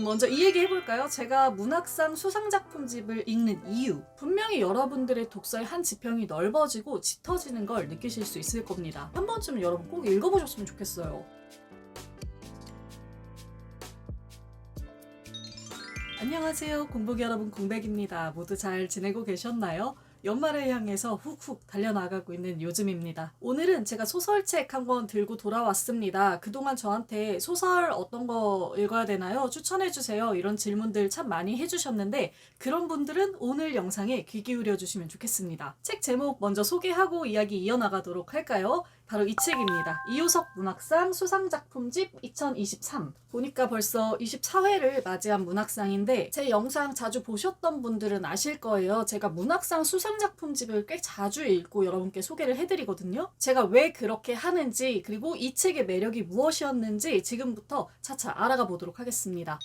먼저 이 얘기 해볼까요? 제가 문학상 수상작품집을 읽는 이유. 분명히 여러분들의 독서의 한 지평이 넓어지고 짙어지는 걸 느끼실 수 있을 겁니다. 한 번쯤은 여러분 꼭 읽어보셨으면 좋겠어요. 안녕하세요. 공복이 여러분, 공백입니다. 모두 잘 지내고 계셨나요? 연말을 향해서 훅훅 달려나가고 있는 요즘입니다. 오늘은 제가 소설책 한권 들고 돌아왔습니다. 그동안 저한테 소설 어떤 거 읽어야 되나요? 추천해주세요. 이런 질문들 참 많이 해주셨는데 그런 분들은 오늘 영상에 귀 기울여 주시면 좋겠습니다. 책 제목 먼저 소개하고 이야기 이어나가도록 할까요? 바로 이 책입니다. 이효석 문학상 수상작품집 2023. 보니까 벌써 24회를 맞이한 문학상인데 제 영상 자주 보셨던 분들은 아실 거예요. 제가 문학상 수상작품집을 꽤 자주 읽고 여러분께 소개를 해드리거든요. 제가 왜 그렇게 하는지 그리고 이 책의 매력이 무엇이었는지 지금부터 차차 알아가 보도록 하겠습니다.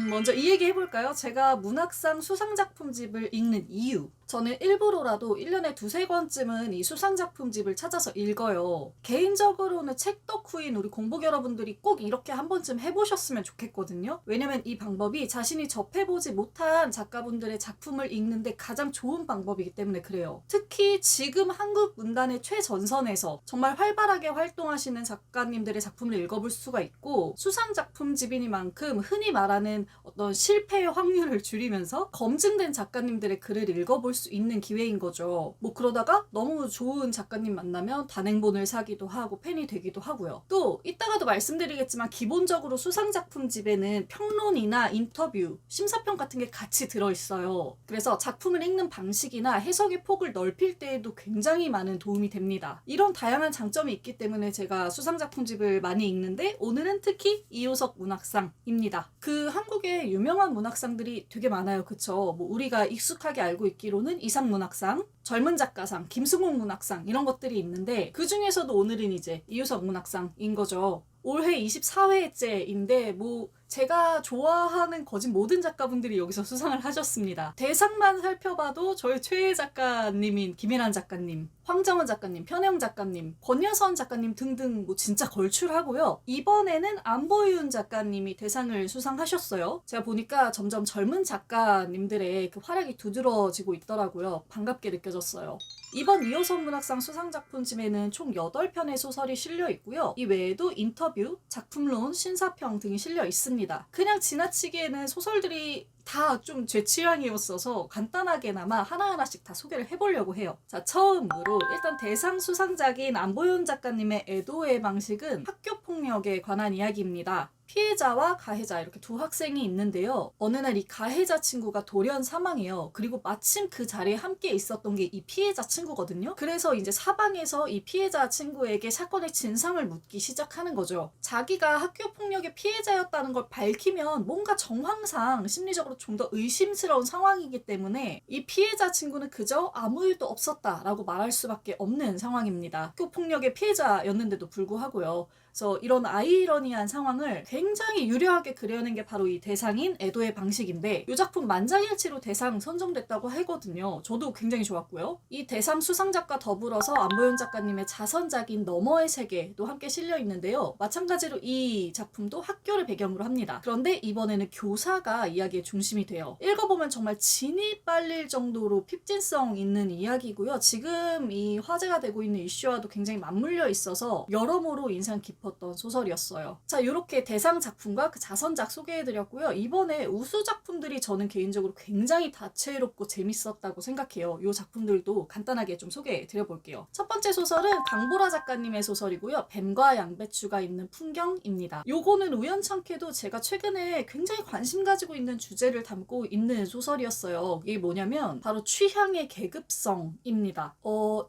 먼저 이 얘기 해볼까요? 제가 문학상 수상작품집을 읽는 이유. 저는 일부러라도 1년에 두세 권쯤은 이 수상작품집을 찾아서 읽어요. 개인적으로는 책 덕후인 우리 공복 여러분들이 꼭 이렇게 한 번쯤 해보셨으면 좋겠거든요. 왜냐면 이 방법이 자신이 접해보지 못한 작가분들의 작품을 읽는데 가장 좋은 방법이기 때문에 그래요. 특히 지금 한국 문단의 최전선에서 정말 활발하게 활동하시는 작가님들의 작품을 읽어볼 수가 있고 수상작품집이니만큼 흔히 말하는 어떤 실패의 확률을 줄이면서 검증된 작가님들의 글을 읽어볼 수 있는 기회인 거죠. 뭐 그러다가 너무 좋은 작가님 만나면 단행본을 사기도 하고 팬이 되기도 하고요. 또 이따가도 말씀드리겠지만 기본적으로 수상작품집에는 평론이나 인터뷰, 심사평 같은 게 같이 들어있어요. 그래서 작품을 읽는 방식이나 해석의 폭을 넓힐 때에도 굉장히 많은 도움이 됩니다. 이런 다양한 장점이 있기 때문에 제가 수상작품집을 많이 읽는데 오늘은 특히 이효석 문학상입니다. 그 한국의 유명한 문학상들이 되게 많아요. 그쵸? 뭐 우리가 익숙하게 알고 있기로는 이상 문학상, 젊은 작가상, 김승욱 문학상 이런 것들이 있는데 그 중에서도 오늘은 이제 이효석 문학상인 거죠. 올해 24회째인데 뭐 제가 좋아하는 거진 모든 작가분들이 여기서 수상을 하셨습니다. 대상만 살펴봐도 저의 최애 작가님인 김혜란 작가님, 황정은 작가님, 편혜영 작가님, 권여선 작가님 등등 뭐 진짜 걸출하고요. 이번에는 안보윤 작가님이 대상을 수상하셨어요. 제가 보니까 점점 젊은 작가님들의 그 활약이 두드러지고 있더라고요. 반갑게 느껴졌어요. 이번 이효석 문학상 수상작품집에는 총 8편의 소설이 실려 있고요. 이 외에도 인터뷰, 작품론, 신사평 등이 실려 있습니다. 그냥 지나치기에는 소설들이 다 좀 제 취향이었어서 간단하게나마 하나하나씩 다 소개를 해보려고 해요. 자, 처음으로 일단 대상 수상작인 안보윤 작가님의 애도의 방식은 학교폭력에 관한 이야기입니다. 피해자와 가해자 이렇게 두 학생이 있는데요. 어느 날 이 가해자 친구가 돌연 사망해요. 그리고 마침 그 자리에 함께 있었던 게 이 피해자 친구거든요. 그래서 이제 사방에서 이 피해자 친구에게 사건의 진상을 묻기 시작하는 거죠. 자기가 학교폭력의 피해자였다는 걸 밝히면 뭔가 정황상 심리적으로 좀 더 의심스러운 상황이기 때문에 이 피해자 친구는 그저 아무 일도 없었다라고 말할 수밖에 없는 상황입니다. 학교폭력의 피해자였는데도 불구하고요. 그래서 이런 아이러니한 상황을 굉장히 유려하게 그려낸 게 바로 이 대상인 애도의 방식인데 이 작품 만장일치로 대상 선정됐다고 하거든요. 저도 굉장히 좋았고요. 이 대상 수상작과 더불어서 안보윤 작가님의 자선작인 너머의 세계도 함께 실려 있는데요. 마찬가지로 이 작품도 학교를 배경으로 합니다. 그런데 이번에는 교사가 이야기의 중심이 돼요. 읽어보면 정말 진이 빨릴 정도로 핍진성 있는 이야기고요. 지금 이 화제가 되고 있는 이슈와도 굉장히 맞물려 있어서 여러모로 인상 깊었던 소설이었어요. 자, 이렇게 대상 작품과 그 자선작 소개해드렸고요. 이번에 우수 작품들이 저는 개인적으로 굉장히 다채롭고 재밌었다고 생각해요. 이 작품들도 간단하게 좀 소개해드려볼게요. 첫 번째 소설은 강보라 작가님의 소설이고요. 뱀과 양배추가 있는 풍경입니다. 요거는 우연찮게도 제가 최근에 굉장히 관심 가지고 있는 주제를 담고 있는 소설이었어요. 이게 뭐냐면 바로 취향의 계급성입니다.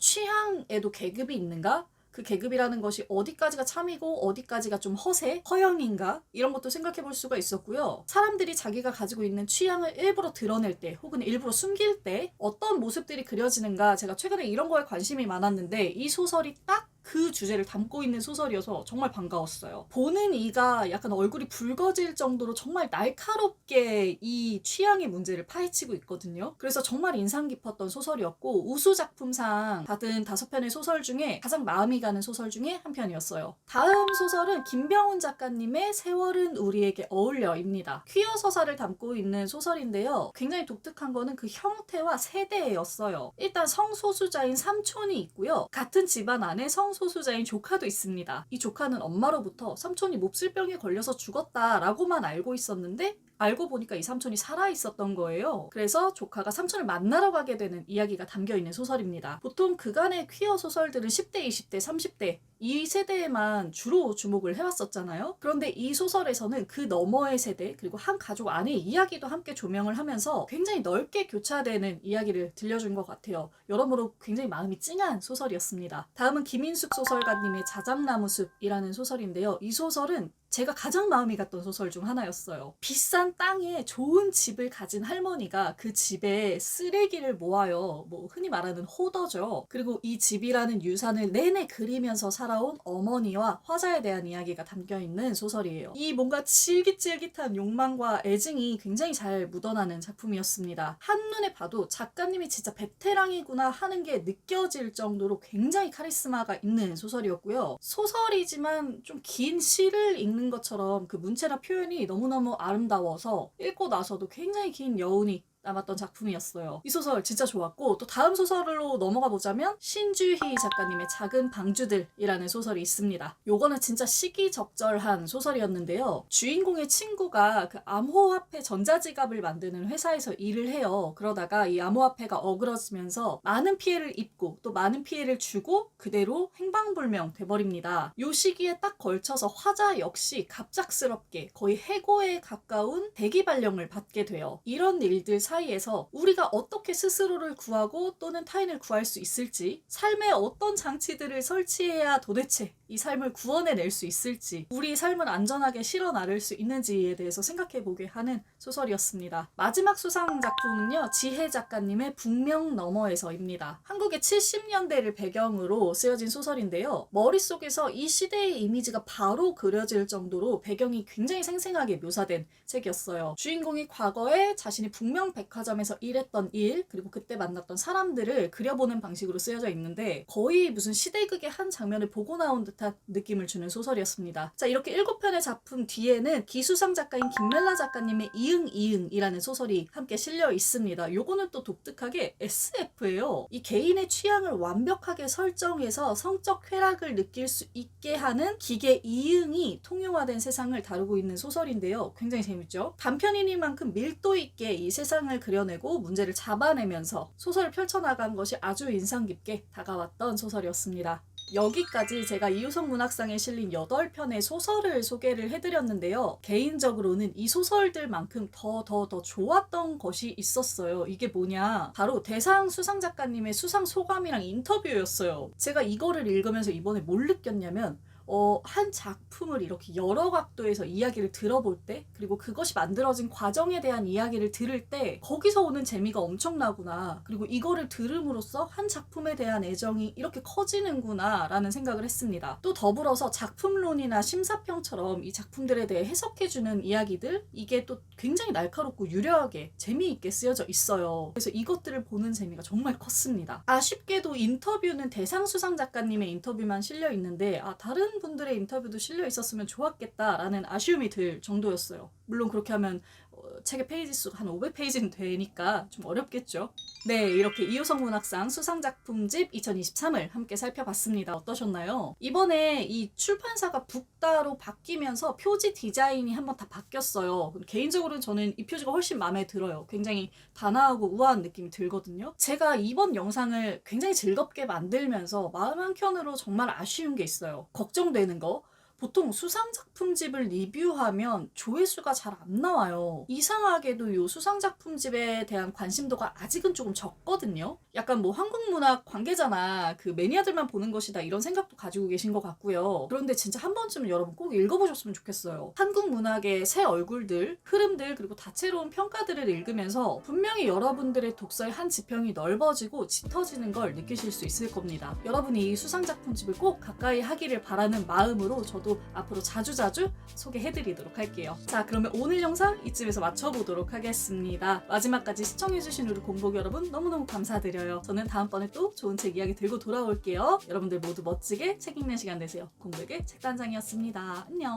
취향에도 계급이 있는가? 그 계급이라는 것이 어디까지가 참이고 어디까지가 좀 허영인가? 이런 것도 생각해 볼 수가 있었고요. 사람들이 자기가 가지고 있는 취향을 일부러 드러낼 때 혹은 일부러 숨길 때 어떤 모습들이 그려지는가 제가 최근에 이런 거에 관심이 많았는데 이 소설이 딱 그 주제를 담고 있는 소설이어서 정말 반가웠어요. 보는 이가 약간 얼굴이 붉어질 정도로 정말 날카롭게 이 취향의 문제를 파헤치고 있거든요. 그래서 정말 인상 깊었던 소설이었고 우수 작품상 받은 5편의 소설 중에 가장 마음이 가는 소설 중에 한 편이었어요. 다음 소설은 김병훈 작가님의 세월은 우리에게 어울려입니다. 퀴어 서사를 담고 있는 소설인데요. 굉장히 독특한 거는 그 형태와 세대였어요. 일단 성소수자인 삼촌이 있고요. 같은 집안 안에 성소수자인 조카도 있습니다. 이 조카는 엄마로부터 삼촌이 몹쓸병에 걸려서 죽었다라고만 알고 있었는데 알고 보니까 이 삼촌이 살아있었던 거예요. 그래서 조카가 삼촌을 만나러 가게 되는 이야기가 담겨있는 소설입니다. 보통 그간의 퀴어 소설들은 10대, 20대, 30대 이 세대에만 주로 주목을 해왔었잖아요. 그런데 이 소설에서는 그 너머의 세대 그리고 한 가족 안의 이야기도 함께 조명을 하면서 굉장히 넓게 교차되는 이야기를 들려준 것 같아요. 여러모로 굉장히 마음이 찡한 소설이었습니다. 다음은 김인숙 소설가님의 자작나무숲이라는 소설인데요. 이 소설은 제가 가장 마음이 갔던 소설 중 하나였어요. 비싼 땅에 좋은 집을 가진 할머니가 그 집에 쓰레기를 모아요. 흔히 말하는 호더죠. 그리고 이 집이라는 유산을 내내 그리면서 살아온 어머니와 화자에 대한 이야기가 담겨있는 소설이에요. 이 뭔가 질깃질깃한 욕망과 애증이 굉장히 잘 묻어나는 작품이었습니다. 한눈에 봐도 작가님이 진짜 베테랑이구나 하는 게 느껴질 정도로 굉장히 카리스마가 있는 소설이었고요. 소설이지만 좀 긴 시를 읽는 것처럼 그 문체나 표현이 너무너무 아름다워서 읽고 나서도 굉장히 긴 여운이 남았던 작품이었어요. 이 소설 진짜 좋았고 또 다음 소설로 넘어가 보자면 신주희 작가님의 작은 방주들이라는 소설이 있습니다. 요거는 진짜 시기적절한 소설이었는데요. 주인공의 친구가 그 암호화폐 전자지갑을 만드는 회사에서 일을 해요. 그러다가 이 암호화폐가 어그러지면서 많은 피해를 입고 또 많은 피해를 주고 그대로 행방불명 돼버립니다. 요 시기에 딱 걸쳐서 화자 역시 갑작스럽게 거의 해고에 가까운 대기 발령을 받게 돼요. 이런 일들 사이에서 우리가 어떻게 스스로를 구하고 또는 타인을 구할 수 있을지, 삶에 어떤 장치들을 설치해야 도대체 이 삶을 구원해낼 수 있을지, 우리 삶을 안전하게 실어 나를 수 있는지에 대해서 생각해보게 하는 소설이었습니다. 마지막 수상 작품은요, 지혜 작가님의 북명 너머에서입니다. 한국의 70년대를 배경으로 쓰여진 소설인데요. 머릿속에서 이 시대의 이미지가 바로 그려질 정도로 배경이 굉장히 생생하게 묘사된 책이었어요. 주인공이 과거에 자신이 북명 백화점에서 일했던 일, 그리고 그때 만났던 사람들을 그려보는 방식으로 쓰여져 있는데 거의 무슨 시대극의 한 장면을 보고 나온 듯한 느낌을 주는 소설이었습니다. 자, 이렇게 7편의 작품 뒤에는 기수상 작가인 김멜라 작가님의 이응이응이라는 소설이 함께 실려 있습니다. 요거는 또 독특하게 SF예요. 이 개인의 취향을 완벽하게 설정해서 성적 쾌락을 느낄 수 있게 하는 기계 이응이 통용화된 세상을 다루고 있는 소설인데요. 굉장히 재밌죠? 단편이니만큼 밀도 있게 이 세상을 그려내고 문제를 잡아내면서 소설을 펼쳐나간 것이 아주 인상 깊게 다가왔던 소설이었습니다. 여기까지 제가 이효성 문학상에 실린 8편의 소설을 소개를 해드렸는데요. 개인적으로는 이 소설들만큼 더 좋았던 것이 있었어요. 이게 뭐냐? 바로 대상 수상 작가님의 수상 소감이랑 인터뷰였어요. 제가 이거를 읽으면서 이번에 뭘 느꼈냐면 한 작품을 이렇게 여러 각도에서 이야기를 들어볼 때, 그리고 그것이 만들어진 과정에 대한 이야기를 들을 때 거기서 오는 재미가 엄청나구나, 그리고 이거를 들음으로써 한 작품에 대한 애정이 이렇게 커지는구나 라는 생각을 했습니다. 또 더불어서 작품론이나 심사평처럼 이 작품들에 대해 해석해주는 이야기들, 이게 또 굉장히 날카롭고 유려하게 재미있게 쓰여져 있어요. 그래서 이것들을 보는 재미가 정말 컸습니다. 아쉽게도 인터뷰는 대상 수상 작가님의 인터뷰만 실려 있는데 다른 분들의 인터뷰도 실려 있었으면 좋았겠다라는 아쉬움이 들 정도였어요. 물론 그렇게 하면 책의 페이지 수가 한 500페이지는 되니까 좀 어렵겠죠. 네, 이렇게 이효성 문학상 수상작품집 2023을 함께 살펴봤습니다. 어떠셨나요? 이번에 이 출판사가 북다로 바뀌면서 표지 디자인이 한번 다 바뀌었어요. 개인적으로는 저는 이 표지가 훨씬 마음에 들어요. 굉장히 단아하고 우아한 느낌이 들거든요. 제가 이번 영상을 굉장히 즐겁게 만들면서 마음 한켠으로 정말 아쉬운 게 있어요. 걱정되는 거. 보통 수상작품집을 리뷰하면 조회수가 잘 안 나와요. 이상하게도 이 수상작품집에 대한 관심도가 아직은 조금 적거든요. 약간 뭐 한국문학 관계자나 그 매니아들만 보는 것이다 이런 생각도 가지고 계신 것 같고요. 그런데 진짜 한 번쯤은 여러분 꼭 읽어보셨으면 좋겠어요. 한국 문학의 새 얼굴들, 흐름들 그리고 다채로운 평가들을 읽으면서 분명히 여러분들의 독서의 한 지평이 넓어지고 짙어지는 걸 느끼실 수 있을 겁니다. 여러분이 이 수상작품집을 꼭 가까이 하기를 바라는 마음으로 저도 앞으로 자주자주 소개해드리도록 할게요. 자, 그러면 오늘 영상 이쯤에서 마쳐보도록 하겠습니다. 마지막까지 시청해주신 우리 공복 여러분 너무너무 감사드려요. 저는 다음번에 또 좋은 책 이야기 들고 돌아올게요. 여러분들 모두 멋지게 책 읽는 시간 되세요. 공백의 책단장이었습니다. 안녕.